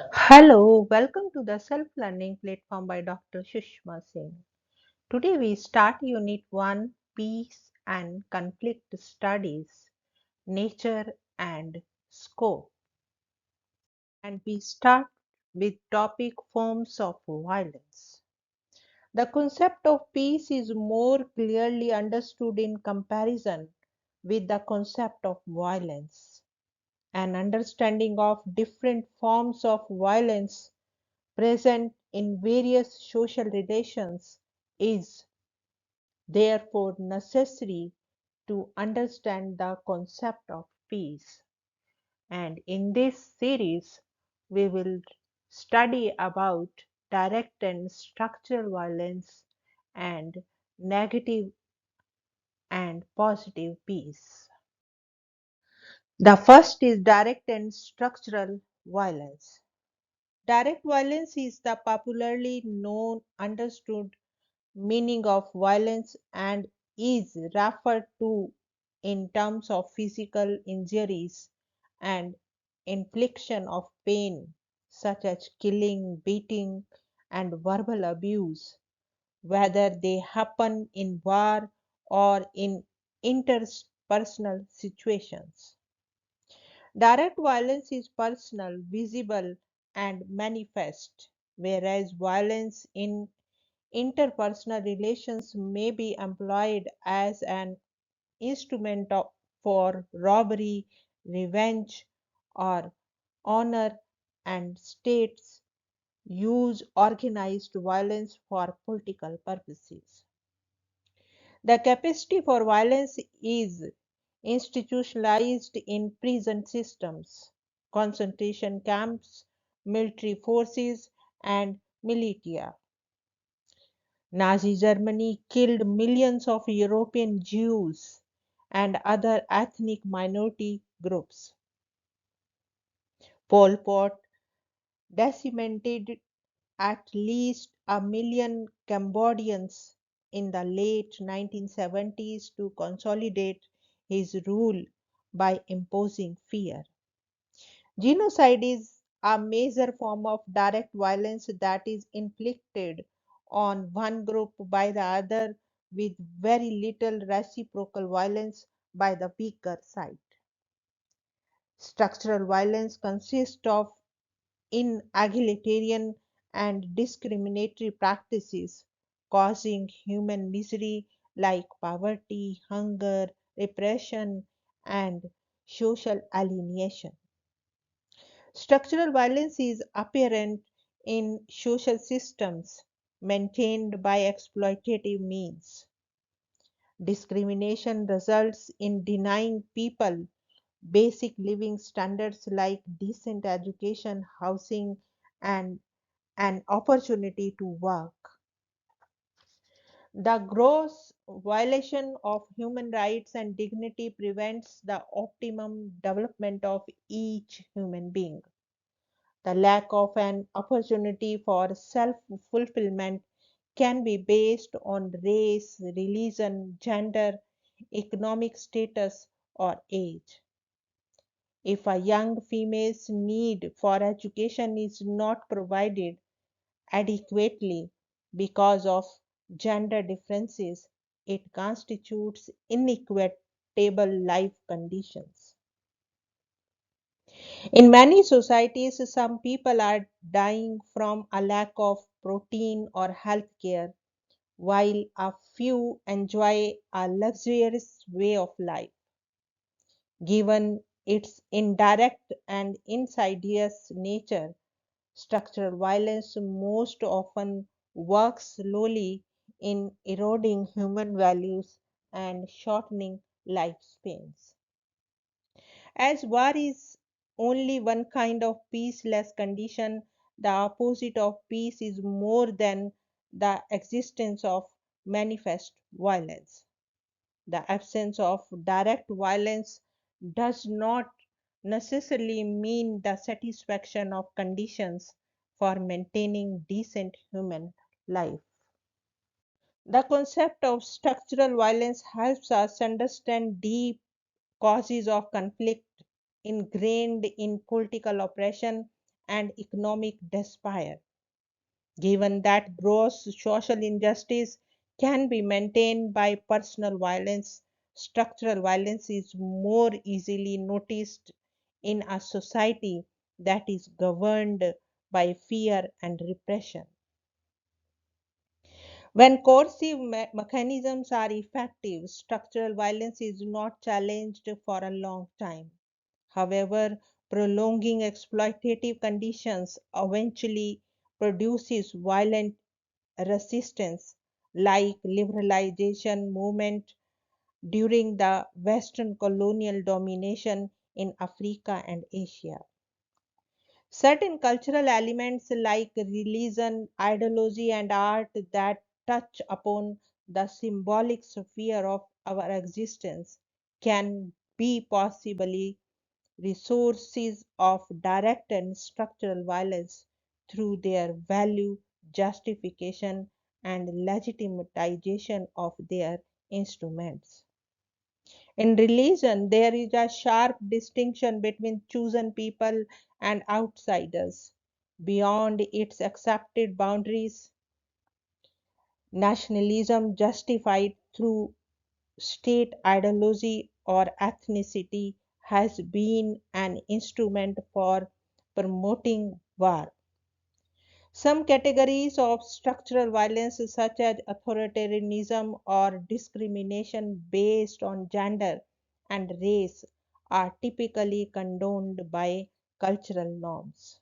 Hello, welcome to the self learning platform by Dr. Sushma Singh. Today we start Unit 1 Peace and Conflict Studies, Nature and Scope. And we start with topic forms of violence. The concept of peace is more clearly understood in comparison with the concept of violence. An understanding of different forms of violence present in various social relations is therefore necessary to understand the concept of peace. And in this series, we will study about direct and structural violence and negative and positive peace. The first is direct and structural violence. Direct violence is the popularly known, understood meaning of violence and is referred to in terms of physical injuries and infliction of pain, such as killing, beating, and verbal abuse, whether they happen in war or in interpersonal situations. Direct violence is personal, visible, and manifest, whereas violence in interpersonal relations may be employed as an instrument for robbery, revenge, or honor, and states use organized violence for political purposes. The capacity for violence is institutionalized in prison systems, concentration camps, military forces, and militia. Nazi Germany killed millions of European Jews and other ethnic minority groups. Pol Pot decimated at least a million Cambodians in the late 1970s to consolidate his rule by imposing fear. Genocide is a major form of direct violence that is inflicted on one group by the other with very little reciprocal violence by the weaker side. Structural violence consists of inegalitarian and discriminatory practices causing human misery like poverty, hunger, repression, and social alienation. Structural violence is apparent in social systems maintained by exploitative means. Discrimination results in denying people basic living standards like decent education, housing, and an opportunity to work. The gross violation of human rights and dignity prevents the optimum development of each human being. The lack of an opportunity for self fulfillment can be based on race, religion, gender, economic status, or age. If a young female's need for education is not provided adequately because of gender differences, it constitutes inequitable life conditions. In many societies, some people are dying from a lack of protein or health care, while a few enjoy a luxurious way of life. Given its indirect and insidious nature, structural violence most often works slowly in eroding human values and shortening lifespans. As war is only one kind of peaceless condition, the opposite of peace is more than the existence of manifest violence. The absence of direct violence does not necessarily mean the satisfaction of conditions for maintaining decent human life. The concept of structural violence helps us understand deep causes of conflict ingrained in political oppression and economic despair. Given that gross social injustice can be maintained by personal violence, structural violence is more easily noticed in a society that is governed by fear and repression. When coercive mechanisms are effective, structural violence is not challenged for a long time. However, prolonging exploitative conditions eventually produces violent resistance like liberalization movement during the western colonial domination in Africa and Asia. Certain cultural elements like religion, ideology, and art that touch upon the symbolic sphere of our existence can be possibly resources of direct and structural violence through their value, justification, and legitimization of their instruments. In religion, there is a sharp distinction between chosen people and outsiders. Beyond its accepted boundaries, nationalism justified through state ideology or ethnicity has been an instrument for promoting war. Some categories of structural violence, such as authoritarianism or discrimination based on gender and race, are typically condoned by cultural norms.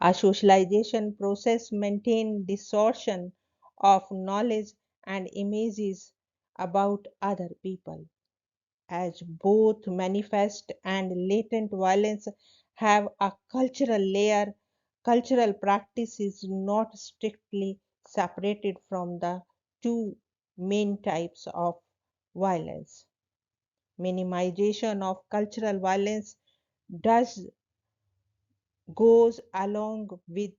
A socialization process maintains distortion of knowledge and images about other people, as both manifest and latent violence have a cultural layer. Cultural practice is not strictly separated from the two main types of violence. Minimization of cultural violence does goes along with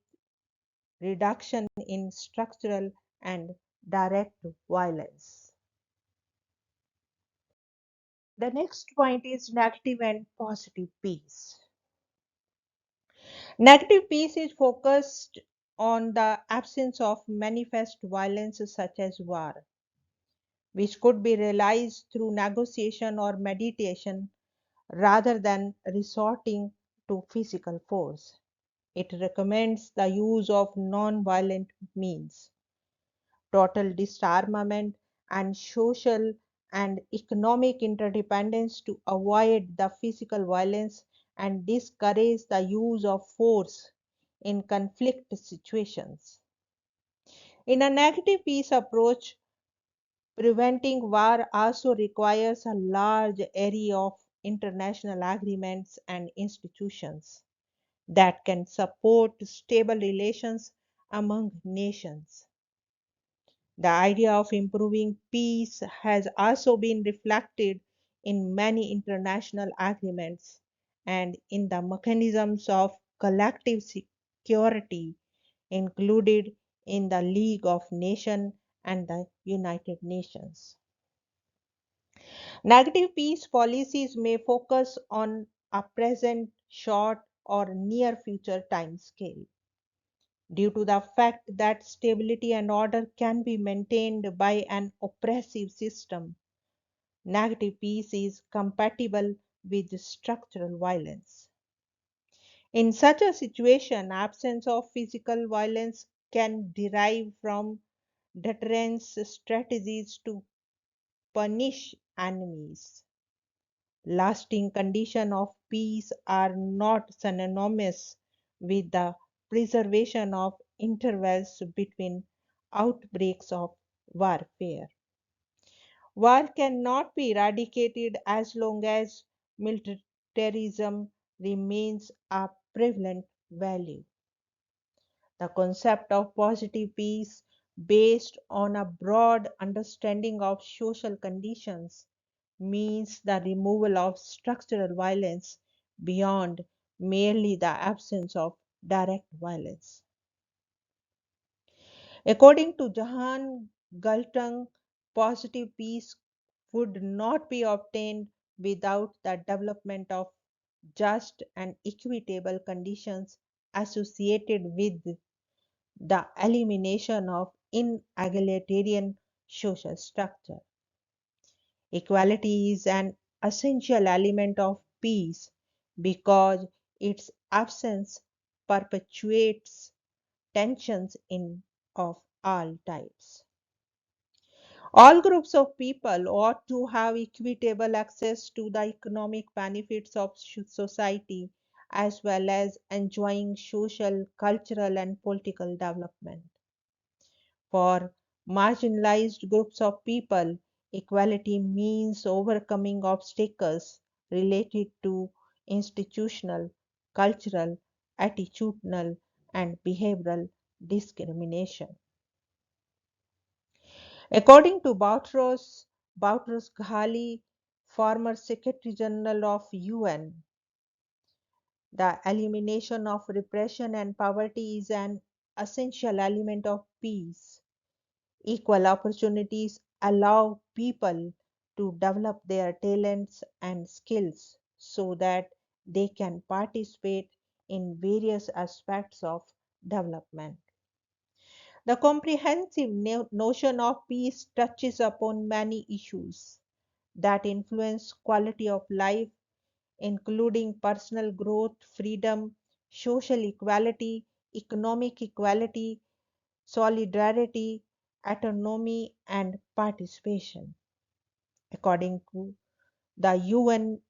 reduction in structural and direct violence. The next point is negative and positive peace. Negative peace is focused on the absence of manifest violence such as war, which could be realized through negotiation or meditation rather than resorting to physical force. It recommends the use of non-violent means, total disarmament, and social and economic interdependence to avoid the physical violence and discourage the use of force in conflict situations. In a negative peace approach, preventing war also requires a large array of international agreements and institutions that can support stable relations among nations. The idea of improving peace has also been reflected in many international agreements and in the mechanisms of collective security included in the League of Nations and the United Nations. Negative peace policies may focus on a present, short, or near future time scale. Due to the fact that stability and order can be maintained by an oppressive system, negative peace is compatible with structural violence. In such a situation, absence of physical violence can derive from deterrence strategies to punish enemies. Lasting conditions of peace are not synonymous with the preservation of intervals between outbreaks of warfare. War cannot be eradicated as long as militarism remains a prevalent value. The concept of positive peace, based on a broad understanding of social conditions, means the removal of structural violence beyond merely the absence of direct violence. According to Jahan Galtung, positive peace would not be obtained without the development of just, and equitable conditions associated with the elimination of inegalitarian social structure. Equality is an essential element of peace because its absence perpetuates tensions in of all types. All groups of people ought to have equitable access to the economic benefits of society as well as enjoying social, cultural, and political development. For marginalized groups of people, equality means overcoming obstacles related to institutional, cultural, attitudinal, and behavioral discrimination. According to Boutros Ghali, former Secretary General of UN, the elimination of repression and poverty is an essential element of peace. Equal opportunities allow people to develop their talents and skills so that they can participate in various aspects of development. The comprehensive notion of peace touches upon many issues that influence quality of life, including personal growth, freedom, social equality, economic equality, solidarity, autonomy, and participation. According to the UN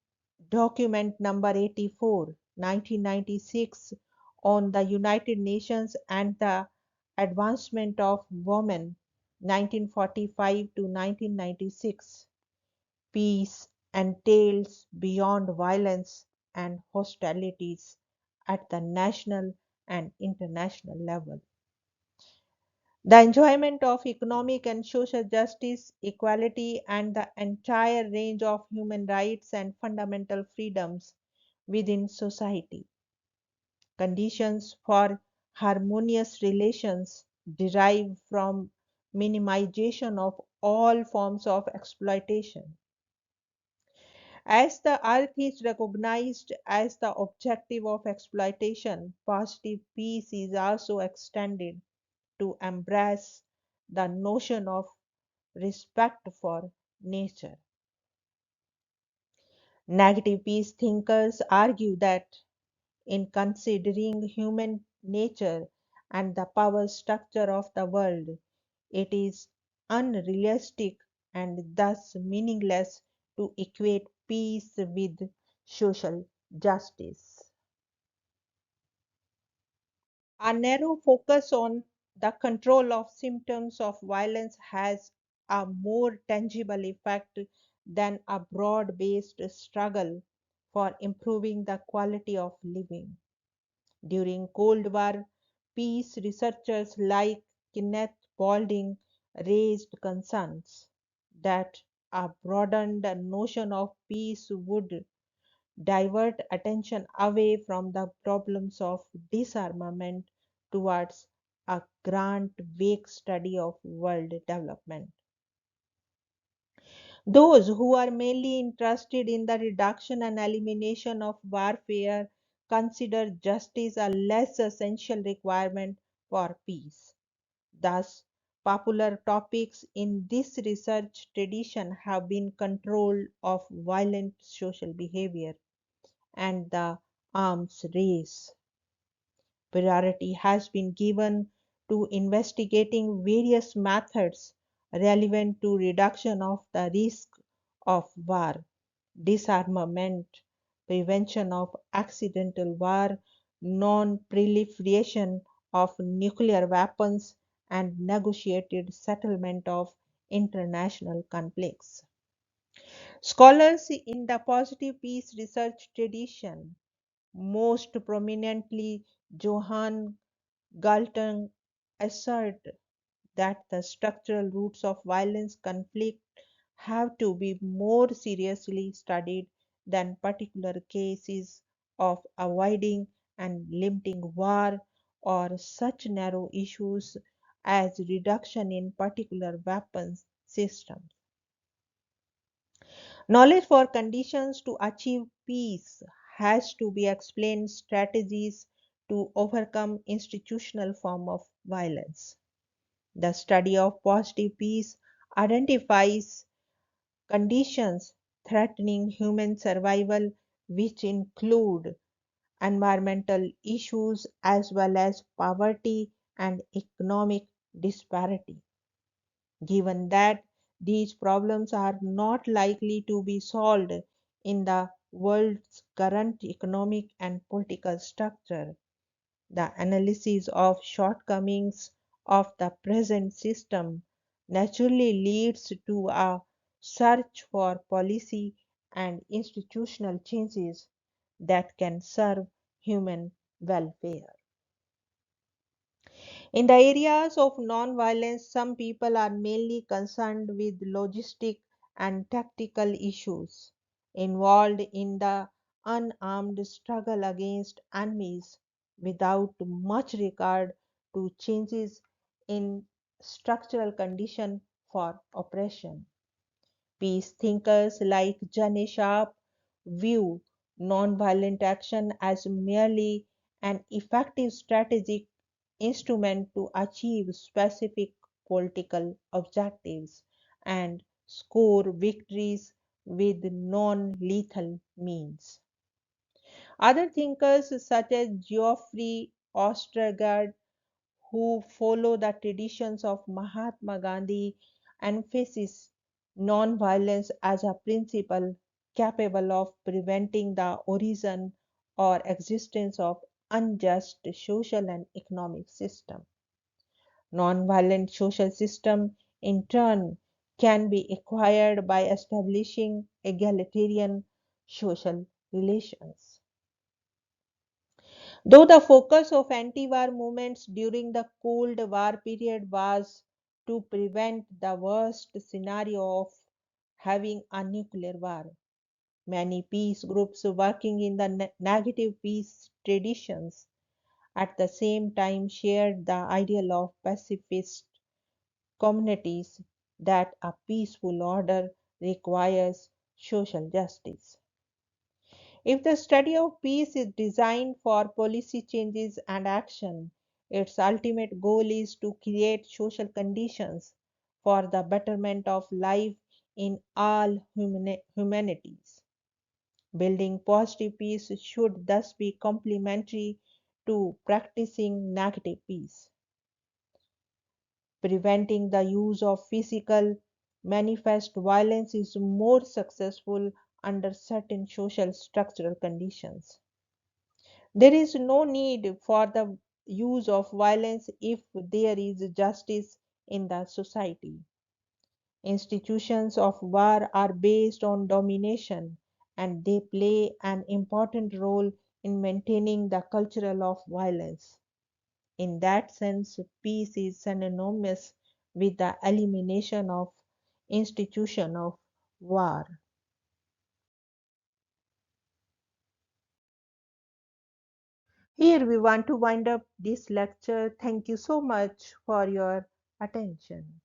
document number 84, 1996, on the United Nations and the Advancement of Women, 1945 to 1996, peace entails beyond violence and hostilities at the national and international level. The enjoyment of economic and social justice, equality, and the entire range of human rights and fundamental freedoms within society. Conditions for harmonious relations derive from minimization of all forms of exploitation. As the earth is recognized as the objective of exploitation, positive peace is also extended to embrace the notion of respect for nature. Negative peace thinkers argue that in considering human nature and the power structure of the world, it is unrealistic and thus meaningless to equate peace with social justice. A narrow focus on the control of symptoms of violence has a more tangible effect than a broad based struggle for improving the quality of living. During Cold War, peace researchers like Kenneth Boulding raised concerns that a broadened notion of peace would divert attention away from the problems of disarmament towards a grand vague study of world development. Those who are mainly interested in the reduction and elimination of warfare consider justice a less essential requirement for peace. Thus, popular topics in this research tradition have been control of violent social behavior and the arms race. Priority has been given to investigating various methods relevant to reduction of the risk of war, disarmament, prevention of accidental war, non-proliferation of nuclear weapons, and negotiated settlement of international conflicts. Scholars in the positive peace research tradition, most prominently Johann Galtung, assert that the structural roots of violence conflict have to be more seriously studied than particular cases of avoiding and limiting war or such narrow issues as reduction in particular weapons systems. Knowledge for conditions to achieve peace has to be explained strategies to overcome institutional form of violence. The study of positive peace identifies conditions threatening human survival, which include environmental issues as well as poverty and economic disparity. Given that these problems are not likely to be solved in the world's current economic and political structure, the analysis of shortcomings of the present system naturally leads to a search for policy and institutional changes that can serve human welfare. In the areas of non-violence, some people are mainly concerned with logistic and tactical issues involved in the unarmed struggle against enemies without much regard to changes in structural condition for oppression. Peace thinkers like Jane Sharp view nonviolent action as merely an effective strategic instrument to achieve specific political objectives and score victories with non lethal means. Other thinkers, such as Geoffrey Ostergaard, who follow the traditions of Mahatma Gandhi, emphasize non-violence as a principle capable of preventing the origin or existence of unjust social and economic system. Non-violent social system in turn can be acquired by establishing egalitarian social relations. Though the focus of anti-war movements during the Cold War period was to prevent the worst scenario of having a nuclear war, many peace groups working in the negative peace traditions at the same time shared the ideal of pacifist communities that a peaceful order requires social justice. If the study of peace is designed for policy changes and action, its ultimate goal is to create social conditions for the betterment of life in all humanities. Building positive peace should thus be complementary to practicing negative peace. Preventing the use of physical manifest violence is more successful under certain social structural conditions. There is no need for the use of violence if there is justice in the society. Institutions of war are based on domination and they play an important role in maintaining the culture of violence. In that sense, peace is synonymous with the elimination of institution of war. Here we want to wind up this lecture. Thank you so much for your attention.